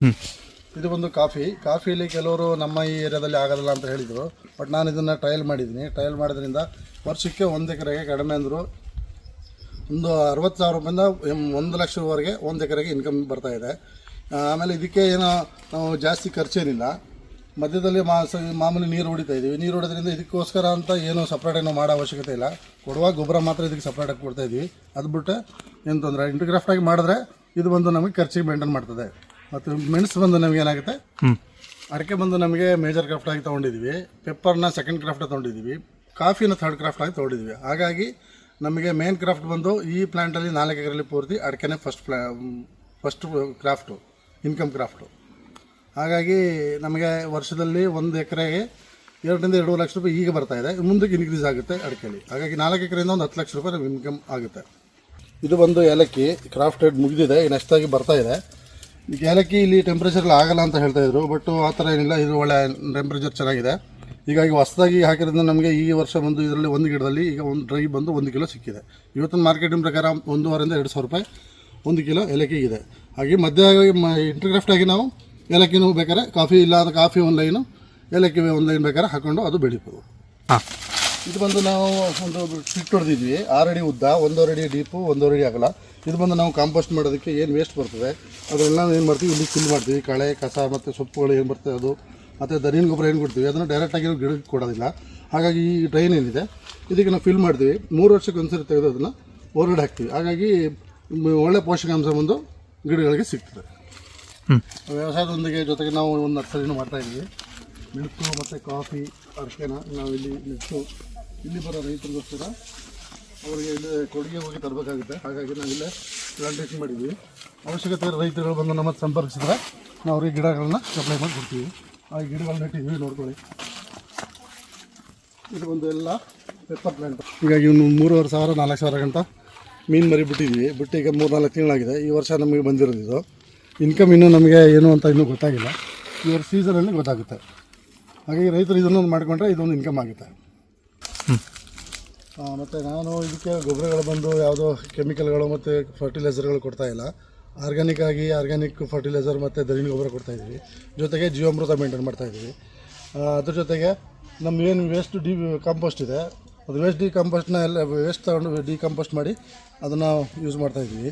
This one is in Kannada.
ಹ್ಞೂ ಇದು ಒಂದು ಕಾಫಿಲಿ ಕೆಲವರು ನಮ್ಮ ಈ ಏರಿಯಾದಲ್ಲಿ ಆಗೋದಿಲ್ಲ ಅಂತ ಹೇಳಿದರು. ಬಟ್ ನಾನು ಇದನ್ನು ಟ್ರಯಲ್ ಮಾಡಿದ್ದೀನಿ. ಟ್ರಯಲ್ ಮಾಡೋದ್ರಿಂದ ವರ್ಷಕ್ಕೆ 1 ಎಕರೆಗೆ ಕಡಿಮೆ ಅಂದರೂ ಒಂದು 60,000 ರೂಪಾಯಿಂದ 1 ಲಕ್ಷವರೆಗೆ 1 ಎಕರೆಗೆ ಇನ್ಕಮ್ ಬರ್ತಾಯಿದೆ. ಆಮೇಲೆ ಇದಕ್ಕೆ ಏನೋ ನಾವು ಜಾಸ್ತಿ ಖರ್ಚೇನಿಲ್ಲ. ಮಧ್ಯದಲ್ಲಿ ಮಾಮೂಲಿ ನೀರು ಹೊಡಿತಾ ಇದ್ದೀವಿ. ನೀರು ಹೊಡೋದ್ರಿಂದ ಇದಕ್ಕೋಸ್ಕರ ಅಂತ ಏನೂ ಸಪ್ರೇಟ್ ಏನೋ ಮಾಡೋ ಅವಶ್ಯಕತೆ ಇಲ್ಲ. ಕೊಡುವಾಗ ಗೊಬ್ಬರ ಮಾತ್ರ ಇದಕ್ಕೆ ಸಪ್ರೇಟಾಗಿ ಕೊಡ್ತಾಯಿದ್ವಿ. ಅದು ಬಿಟ್ಟು ಏನು ತೊಂದರೆ ಇಂಟಿಗ್ರಾಫ್ಟಾಗಿ ಮಾಡಿದ್ರೆ ಇದು ಬಂದು ನಮಗೆ ಖರ್ಚಿಗೆ ಮೇಂಟೈನ್ ಮಾಡ್ತದೆ. ಮತ್ತು ಮೆಣಸು ಬಂದು ನಮಗೆ ಏನಾಗುತ್ತೆ, ಅಡಿಕೆ ಬಂದು ನಮಗೆ ಮೇಜರ್ ಕ್ರಾಫ್ಟಾಗಿ ತೊಗೊಂಡಿದ್ದೀವಿ, ಪೆಪ್ಪರ್ನ ಸೆಕೆಂಡ್ ಕ್ರಾಫ್ಟಾಗಿ ತೊಗೊಂಡಿದ್ದೀವಿ, ಕಾಫಿನ ಥರ್ಡ್ ಕ್ರಾಫ್ಟಾಗಿ ತೊಗೊಂಡಿದ್ದೀವಿ. ಹಾಗಾಗಿ ನಮಗೆ ಮೇನ್ ಕ್ರಾಫ್ಟ್ ಬಂದು ಈ ಪ್ಲ್ಯಾಂಟಲ್ಲಿ 4 ಎಕರೆಯಲ್ಲಿ ಪೂರ್ತಿ ಅಡಿಕೆನೇ ಫಸ್ಟ್ ಕ್ರಾಫ್ಟು, ಇನ್ಕಮ್ ಕ್ರಾಫ್ಟು. ಹಾಗಾಗಿ ನಮಗೆ ವರ್ಷದಲ್ಲಿ 1 ಎಕರೆಗೆ 2 ರಿಂದ 2.5 ಲಕ್ಷ ರೂಪಾಯಿ ಈಗ ಬರ್ತಾಯಿದೆ. ಮುಂದಕ್ಕೆ ಇನ್ಕ್ರೀಸ್ ಆಗುತ್ತೆ ಅಡಿಕೆಯಲ್ಲಿ. ಹಾಗಾಗಿ 4 ಎಕರೆಯಿಂದ ಒಂದು 10 ಲಕ್ಷ ರೂಪಾಯಿ ನಮಗೆ ಇನ್ಕಮ್ ಆಗುತ್ತೆ. ಇದು ಬಂದು ಏಲಕ್ಕಿ ಕ್ರಾಫ್ಟೆಡ್ ಮುಗಿದಿದೆ, ನೆಕ್ಸ್ಟಾಗಿ ಬರ್ತಾಯಿದೆ. ಈಗ ಏಲಕ್ಕಿ ಇಲ್ಲಿ ಟೆಂಪ್ರೇಚರ್ಲಿ ಆಗಲ್ಲ ಅಂತ ಹೇಳ್ತಾಯಿದ್ರು, ಬಟ್ ಆ ಥರ ಏನಿಲ್ಲ. ಇದು ಒಳ್ಳೆ ಟೆಂಪ್ರೇಚರ್ ಚೆನ್ನಾಗಿದೆ. ಹೀಗಾಗಿ ಹೊಸದಾಗಿ ಹಾಕಿರೋದ್ರಿಂದ ನಮಗೆ ಈ ವರ್ಷ ಬಂದು ಇದರಲ್ಲಿ ಒಂದು ಗಿಡದಲ್ಲಿ ಈಗ ಒಂದು ಡ್ರೈ ಬಂದು 1 ಕಿಲೋ ಸಿಕ್ಕಿದೆ. ಇವತ್ತಿನ ಮಾರ್ಕೆಟಿನ ಪ್ರಕಾರ 1,500 ರಿಂದ 2,000 ರೂಪಾಯಿ 1 ಕಿಲೋ ಏಲಕ್ಕಿ ಇದೆ. ಹಾಗೆ ಮಧ್ಯ ಇಂಟರ್ಗ್ರಾಫ್ಟಾಗಿ ನಾವು ಏಲಕ್ಕಿನೂ ಬೇಕಾದ್ರೆ ಕಾಫಿ ಇಲ್ಲ ಅಂದರೆ ಕಾಫಿ ಒಂದು ಲೈನು, ಏಲಕ್ಕಿ ಒಂದು ಲೈನ್ ಬೇಕಾದ್ರೆ ಹಾಕ್ಕೊಂಡು ಅದು ಬೆಳಿಬೋದು. ಇದು ಬಂದು ನಾವು ಒಂದು ಸ್ಟಿಕ್ ಹೊಡೆದಿದ್ವಿ, 6 ಅಡಿ ಉದ್ದ, 1.5 ಅಡಿ ಡೀಪು, 1.5 ಅಡಿ ಅಗಲ. ಇದು ಬಂದು ನಾವು ಕಾಂಪೋಸ್ಟ್ ಮಾಡೋದಕ್ಕೆ ಏನು ವೇಸ್ಟ್ ಬರ್ತದೆ ಅದನ್ನೆಲ್ಲ ಏನು ಮಾಡ್ತೀವಿ, ಇಲ್ಲಿ ಫಿಲ್ ಮಾಡ್ತೀವಿ. ಕಳೆ ಕಸ ಮತ್ತು ಸೊಪ್ಪುಗಳು ಏನು ಬರ್ತದೆ ಅದು, ಮತ್ತು ದನಿನ ಗೊಬ್ಬರ ಏನು ಕೊಡ್ತೀವಿ ಅದನ್ನು ಡೈರೆಕ್ಟಾಗಿ ಗಿಡಕ್ಕೆ ಕೊಡೋದಿಲ್ಲ. ಹಾಗಾಗಿ ಈ ಡ್ರೈನ್ ಏನಿದೆ ಇದಕ್ಕೆ ನಾವು ಫಿಲ್ ಮಾಡ್ತೀವಿ. 3 ವರ್ಷಕ್ಕೆ ಒಂದ್ಸರಿ ತೆಗೆದು ಅದನ್ನು ಹೊರಗಡೆ ಹಾಕ್ತೀವಿ. ಹಾಗಾಗಿ ಒಳ್ಳೆ ಪೋಷಕಾಂಶ ಬಂದು ಗಿಡಗಳಿಗೆ ಸಿಗ್ತದೆ. ವ್ಯವಸಾಯದೊಂದಿಗೆ ಜೊತೆಗೆ ನಾವು ಒಂದು ನರ್ಸರಿನೂ ಮಾಡ್ತಾಯಿದ್ದೀವಿ. ಮೆಣಸು ಮತ್ತು ಕಾಫಿ, ಅಡಿಕೆನ ನಾವು ಇಲ್ಲಿ ನೆಟ್ಟು ಇಲ್ಲಿ ಬರೋ ರೈತರಿಗೋಸ್ಕರ ಅವರಿಗೆ ಇಲ್ಲಿ ಕೊಡುಗೆ ಹೋಗಿ ತರಬೇಕಾಗುತ್ತೆ. ಹಾಗಾಗಿ ನಾವಿಲ್ಲೇ ಪ್ಲಾಂಟೇಷನ್ ಮಾಡಿದ್ವಿ. ಅವಶ್ಯಕತೆ ರೈತರುಗಳು ಬಂದು ನಮ್ಮ ಸಂಪರ್ಕಿಸಿದ್ರೆ ನಾವು ಅವ್ರಿಗೆ ಗಿಡಗಳನ್ನ ಸಪ್ಲೈ ಮಾಡಿ ಕೊಡ್ತೀವಿ. ಆ ಗಿಡಗಳನ್ನ ನೆಟ್ಟಿದ್ದೀವಿ, ನೋಡ್ಕೊಳ್ಳಿ. ಇದು ಒಂದು ಎಲ್ಲ ಪೆಪ್ಪರ್ ಪ್ಲಾಂಟ್. ಹೀಗಾಗಿ ಇನ್ನು 3,500 4,000 ಗಂಟ ಮೀನು ಮರಿ ಬಿಟ್ಟಿದ್ವಿ. ಬಿಟ್ಟು ಈಗ 3-4 ತಿಂಗಳಾಗಿದೆ. ಈ ವರ್ಷ ನಮಗೆ ಬಂದಿರೋದು ಇದು ಇನ್ಕಮ್. ಇನ್ನೂ ನಮಗೆ ಏನು ಅಂತ ಇನ್ನೂ ಗೊತ್ತಾಗಿಲ್ಲ. ಈ ವರ್ಷ ಸೀಸನಲ್ಲಿ ಗೊತ್ತಾಗುತ್ತೆ. ಹಾಗಾಗಿ ರೈತರು ಇದನ್ನೊಂದು ಮಾಡಿಕೊಂಡ್ರೆ ಇದೊಂದು ಇನ್ಕಮ್ ಆಗುತ್ತೆ. ಮತ್ತು ನಾನು ಇದಕ್ಕೆ ಗೊಬ್ಬರಗಳು ಬಂದು ಯಾವುದೋ ಕೆಮಿಕಲ್ಗಳು ಮತ್ತು ಫರ್ಟಿಲೈಸರ್ಗಳು ಕೊಡ್ತಾಯಿಲ್ಲ. ಆರ್ಗ್ಯಾನಿಕ್ ಫರ್ಟಿಲೈಸರ್ ಮತ್ತು ದನಿನ ಗೊಬ್ಬರ ಕೊಡ್ತಾಯಿದ್ದೀವಿ. ಜೊತೆಗೆ ಜೀವಾಮೃತ ಮೇಂಟೈನ್ ಮಾಡ್ತಾಯಿದ್ದೀವಿ. ಅದ್ರ ಜೊತೆಗೆ ನಮ್ಮ ಏನು ವೇಸ್ಟ್ ಕಾಂಪೋಸ್ಟ್ ಇದೆ, ಅದು ವೇಸ್ಟ್ ಡಿಕಂಪೋಸ್ಟ್ನ ಎಲ್ಲ ವೇಸ್ಟ್ ತಗೊಂಡು ಡಿಕಂಪೋಸ್ಟ್ ಮಾಡಿ ಅದನ್ನು ಯೂಸ್ ಮಾಡ್ತಾಯಿದ್ದೀವಿ.